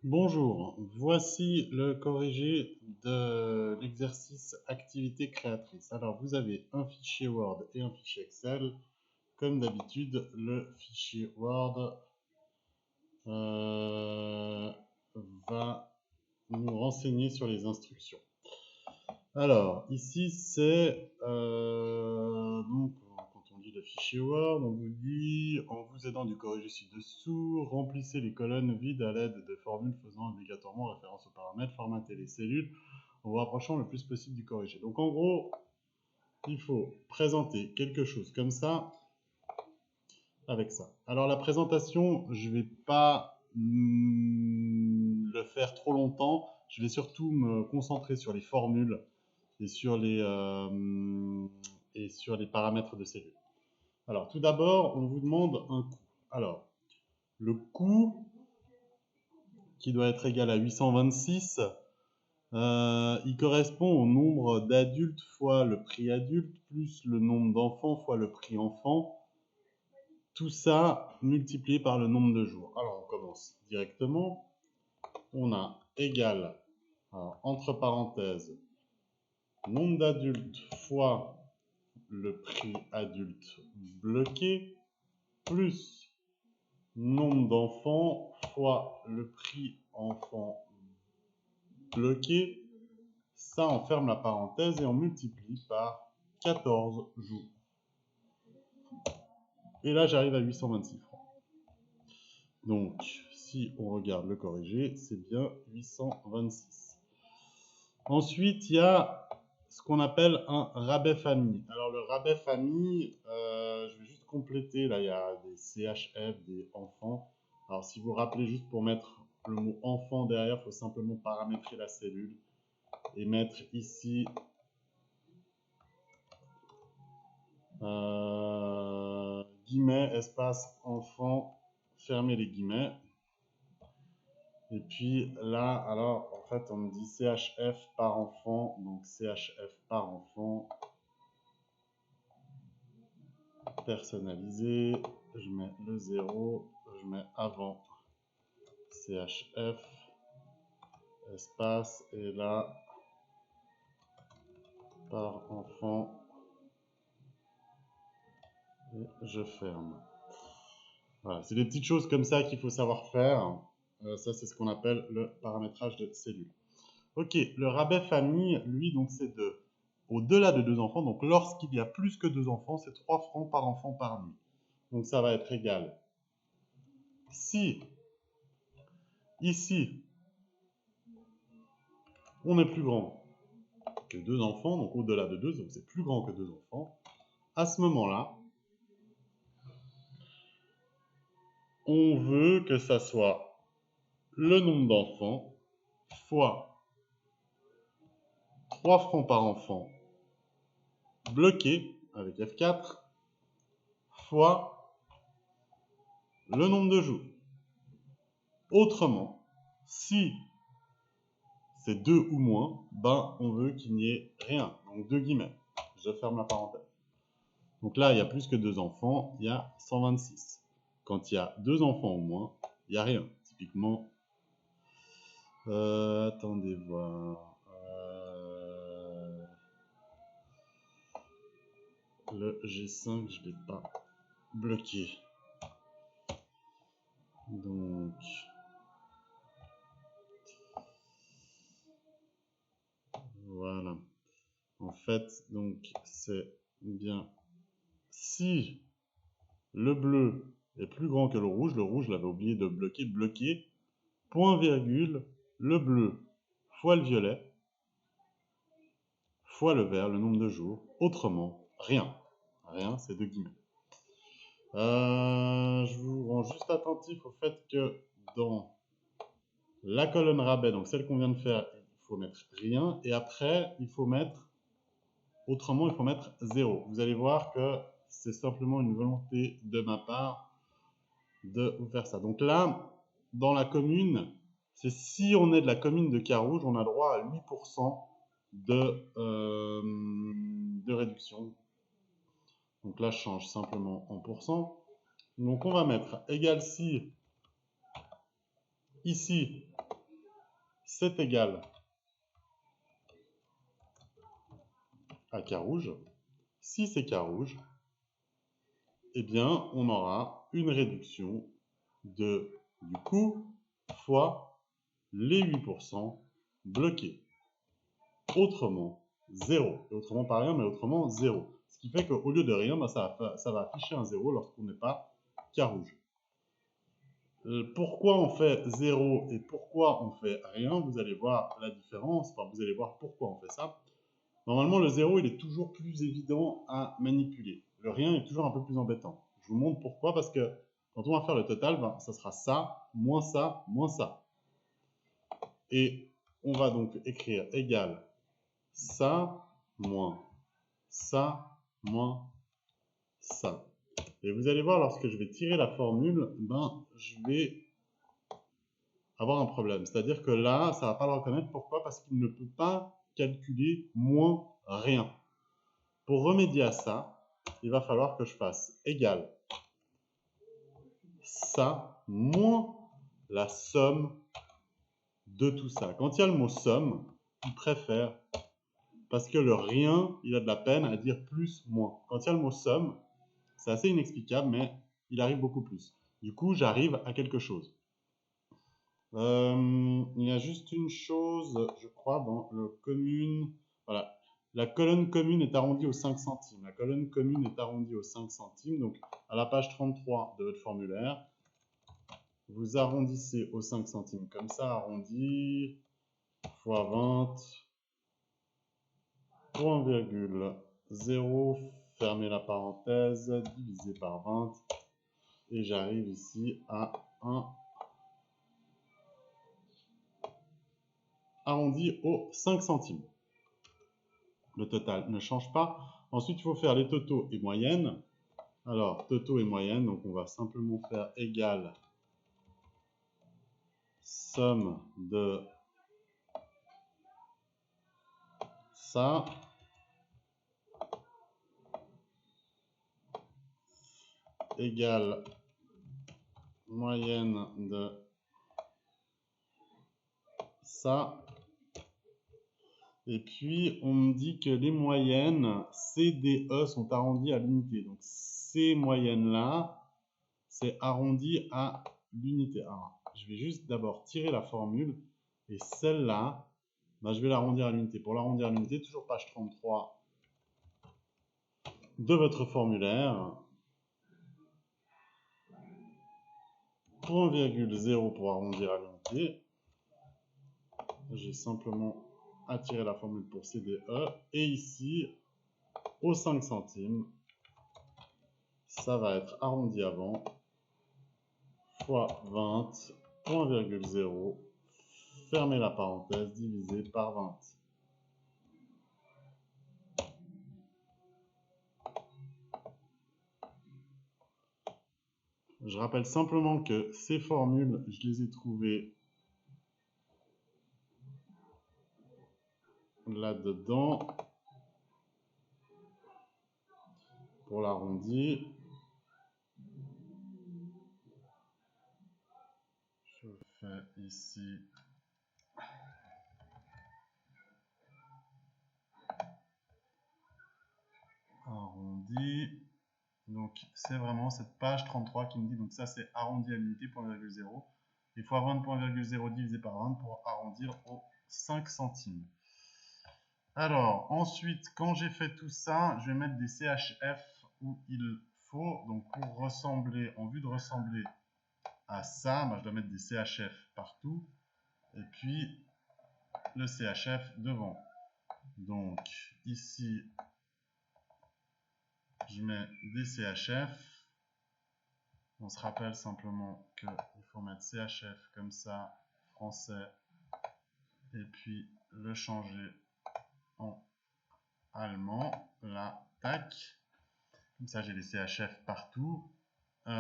Bonjour, voici le corrigé de l'exercice activité créatrice. Alors, vous avez un fichier Word et un fichier Excel. Comme d'habitude, le fichier Word va nous renseigner sur les instructions. Alors, ici, c'est donc quand on dit le fichier Word, on vous dit, en vous aidant du corrigé ci-dessous, remplissez les colonnes vides à l'aide de formules faisant obligatoirement référence aux paramètres, formatez les cellules en vous rapprochant le plus possible du corrigé. Donc, en gros, il faut présenter quelque chose comme ça, avec ça. Alors, la présentation, je ne vais pas le faire trop longtemps. Je vais surtout me concentrer sur les formules et sur les paramètres de cellules. Alors, tout d'abord, on vous demande un coût. Alors, le coût qui doit être égal à 826, il correspond au nombre d'adultes fois le prix adulte, plus le nombre d'enfants fois le prix enfant. Tout ça multiplié par le nombre de jours. Alors, on commence directement. On a égal, alors, entre parenthèses, nombre d'adultes fois le prix adulte bloqué, plus nombre d'enfants fois le prix enfant bloqué. Ça, on ferme la parenthèse et on multiplie par 14 jours. Et là, j'arrive à 826 francs. Donc, si on regarde le corrigé, c'est bien 826. Ensuite, il y a ce qu'on appelle un rabais famille. Alors, le rabais famille, je vais juste compléter. Là, il y a des CHF, des enfants. Alors, si vous vous rappelez, juste pour mettre le mot enfant derrière, il faut simplement paramétrer la cellule et mettre ici guillemets, espace, enfant, fermez les guillemets. Et puis là, alors, en fait, on me dit CHF par enfant. Donc, CHF par enfant. Personnalisé. Je mets le 0. Je mets avant. CHF. Espace. Et là, par enfant. Et je ferme. Voilà, c'est des petites choses comme ça qu'il faut savoir faire. Ça, c'est ce qu'on appelle le paramétrage de cellules. Ok, le rabais famille, lui, donc c'est de au-delà de 2 enfants. Donc, lorsqu'il y a plus que 2 enfants, c'est 3 francs par enfant par nuit. Donc, ça va être égal. Si, ici, on est plus grand que 2 enfants, donc au-delà de 2, donc c'est plus grand que 2 enfants, à ce moment-là, on veut que ça soit le nombre d'enfants fois 3 francs par enfant bloqué avec F4 fois le nombre de jours. Autrement, si c'est 2 ou moins, ben on veut qu'il n'y ait rien. Donc 2 guillemets. Je ferme la parenthèse. Donc là, il y a plus que 2 enfants, il y a 126. Quand il y a 2 enfants ou moins, il n'y a rien. Typiquement, attendez voir. Le G5, je ne l'ai pas bloqué. Donc, voilà. En fait, donc, c'est bien si le bleu est plus grand que le rouge j'avais oublié de bloquer, point virgule, le bleu fois le violet, fois le vert, le nombre de jours, autrement, rien. Rien, c'est 2 guillemets. Je vous rends juste attentif au fait que dans la colonne rabais, donc celle qu'on vient de faire, il faut mettre rien, et après, il faut mettre, autrement, il faut mettre 0. Vous allez voir que c'est simplement une volonté de ma part de vous faire ça. Donc là, dans la commune, c'est si on est de la commune de Carouge, on a droit à 8% de réduction. Donc là, je change simplement en pourcent. Donc on va mettre égal si, ici, c'est égal à K rouge, si c'est K rouge, eh bien, on aura une réduction du coût fois les 8% bloqués. Autrement, 0. Et autrement, pas rien, mais autrement, 0. Ce qui fait qu'au lieu de rien, bah, ça va afficher un 0 lorsqu'on n'est pas K rouge. Pourquoi on fait 0 et pourquoi on fait rien, vous allez voir la différence. Enfin, vous allez voir pourquoi on fait ça. Normalement, le 0, il est toujours plus évident à manipuler. Le rien est toujours un peu plus embêtant. Je vous montre pourquoi, parce que quand on va faire le total, ben, ça sera ça, moins ça, moins ça. Et on va donc écrire égal ça, moins ça, moins ça. Et vous allez voir, lorsque je vais tirer la formule, ben, je vais avoir un problème. C'est-à-dire que là, ça ne va pas le reconnaître. Pourquoi? Parce qu'il ne peut pas calculer moins rien. Pour remédier à ça, il va falloir que je fasse égal ça moins la somme de tout ça. Quand il y a le mot somme, il préfère, parce que le rien, il a de la peine à dire plus, moins. Quand il y a le mot somme, c'est assez inexplicable, mais il arrive beaucoup plus. Du coup, j'arrive à quelque chose. Il y a juste une chose, je crois, dans le commune. Voilà. La colonne commune est arrondie aux 5 centimes. La colonne commune est arrondie aux 5 centimes. Donc, à la page 33 de votre formulaire, vous arrondissez aux 5 centimes comme ça, arrondi, fois 20, pour 1,0, fermez la parenthèse, divisé par 20, et j'arrive ici à 1 arrondi aux 5 centimes. Le total ne change pas. Ensuite, il faut faire les totaux et moyennes. Alors, totaux et moyennes, donc on va simplement faire égal somme de ça égale moyenne de ça. Et puis, on me dit que les moyennes CDE sont arrondies à l'unité. Donc, ces moyennes-là, c'est arrondi à l'unité. Alors, je vais juste d'abord tirer la formule. Et celle-là, ben, je vais l'arrondir à l'unité. Pour l'arrondir à l'unité, toujours page 33 de votre formulaire. Pour 1,0 pour arrondir à l'unité. J'ai simplement à tirer la formule pour CDE. Et ici, aux 5 centimes, ça va être arrondi avant, fois 20, pour 1,0, fermez la parenthèse, divisé par 20. Je rappelle simplement que ces formules, je les ai trouvées là-dedans pour l'arrondi. Je fais ici arrondi. Donc c'est vraiment cette page 33 qui me dit, donc ça c'est arrondi à l'unité pour 1,0. Il faut 20 pour 1,0 divisé par 20 pour arrondir aux 5 centimes. Alors, ensuite, quand j'ai fait tout ça, je vais mettre des CHF où il faut. Donc, pour ressembler, en vue de ressembler à ça, bah, je dois mettre des CHF partout. Et puis, le CHF devant. Donc, ici, je mets des CHF. On se rappelle simplement qu'il faut mettre CHF comme ça, français, et puis le changer en allemand, là, tac. Comme ça, j'ai les CHF partout. Et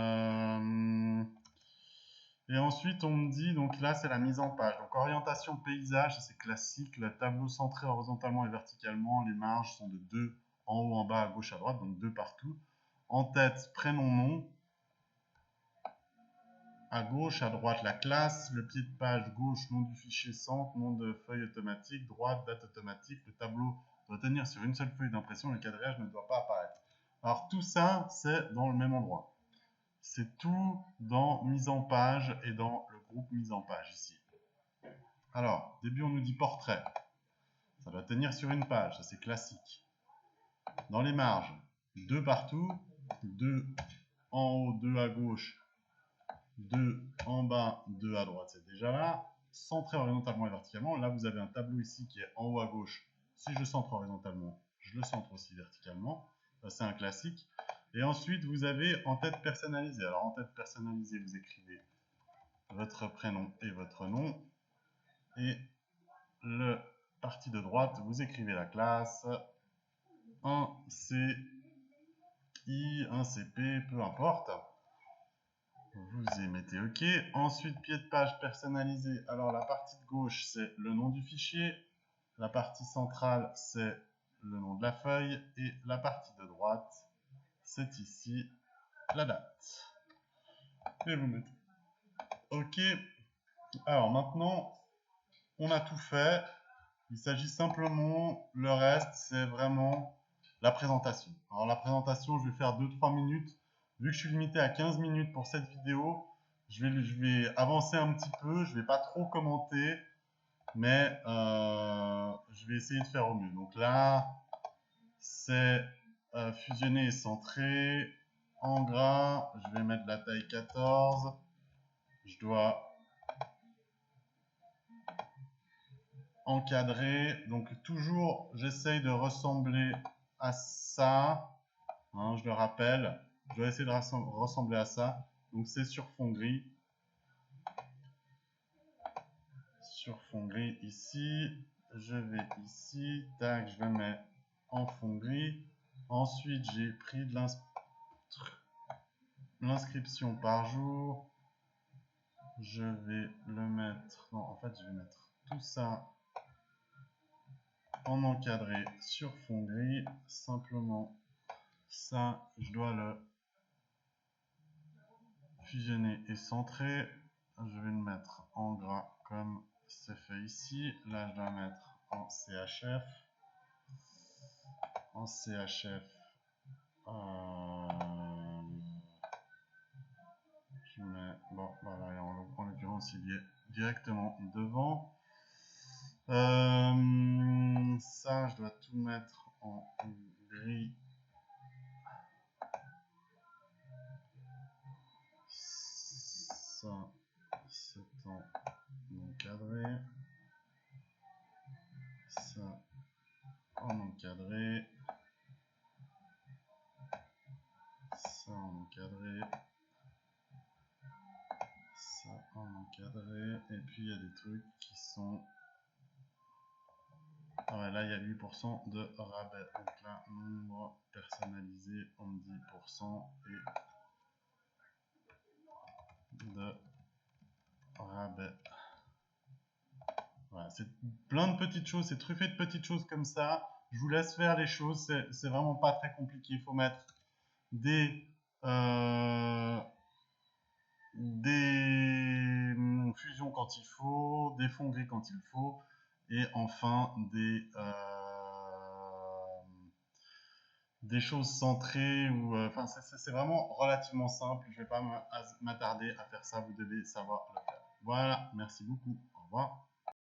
ensuite, on me dit, donc là, c'est la mise en page. Donc, orientation paysage, c'est classique. Le tableau centré horizontalement et verticalement. Les marges sont de 2 en haut, en bas, à gauche, à droite, donc 2 partout. En tête, prénom, nom. à gauche, à droite la classe, le pied de page gauche, nom du fichier centre, nom de feuille automatique, droite, date automatique, le tableau doit tenir sur une seule feuille d'impression, le quadrillage ne doit pas apparaître. Alors tout ça, c'est dans le même endroit. C'est tout dans mise en page et dans le groupe mise en page ici. Alors, début on nous dit portrait. Ça doit tenir sur une page, ça c'est classique. Dans les marges, 2 partout, 2 en haut, 2 à gauche, 2 en bas, 2 à droite, c'est déjà là. Centré horizontalement et verticalement. Là, vous avez un tableau ici qui est en haut à gauche. Si je centre horizontalement, je le centre aussi verticalement. Ça, c'est un classique. Et ensuite, vous avez en tête personnalisée. Alors, en tête personnalisée, vous écrivez votre prénom et votre nom. Et le partie de droite, vous écrivez la classe. Un CI, un CP, peu importe. Vous y mettez OK. Ensuite, pied de page personnalisé. Alors, la partie de gauche, c'est le nom du fichier. La partie centrale, c'est le nom de la feuille. Et la partie de droite, c'est ici la date. Et vous mettez OK. Alors, maintenant, on a tout fait. Il s'agit simplement, le reste, c'est vraiment la présentation. Alors, la présentation, je vais faire 2-3 minutes. Vu que je suis limité à 15 minutes pour cette vidéo, je vais avancer un petit peu. Je ne vais pas trop commenter, mais je vais essayer de faire au mieux. Donc là, c'est fusionné et centré. En gras, je vais mettre la taille 14. Je dois encadrer. Donc toujours, j'essaye de ressembler à ça. Hein, je le rappelle. Je dois essayer de ressembler à ça. Donc c'est sur fond gris. Sur fond gris ici. Je vais ici. Tac, je le mets en fond gris. Ensuite, j'ai pris de l'inscription par jour. Je vais le mettre... Non, en fait, je vais mettre tout ça en encadré sur fond gris. Simplement, ça, je dois le fusionner et centrer. Je vais le mettre en gras comme c'est fait ici. Là, je dois mettre en CHF. En CHF, je mets, bon, voilà, en l'occurrence, il y est directement devant. Ça, je dois tout mettre en gris. Ça, c'est en encadré. Ça, en encadré. Ça, en encadré. Ça, en encadré. Et puis, il y a des trucs qui sont... Ah ouais, là, il y a 8% de rabais. Donc là, nombre personnalisé, on me dit % et de rabais. Voilà, c'est plein de petites choses, c'est truffé de petites choses comme ça. Je vous laisse faire les choses, c'est vraiment pas très compliqué. Il faut mettre des fusions quand il faut, des fonds gris quand il faut, et enfin des choses centrées. Enfin, c'est vraiment relativement simple. Je ne vais pas m'attarder à faire ça, vous devez savoir le faire. Voilà, merci beaucoup. Au revoir.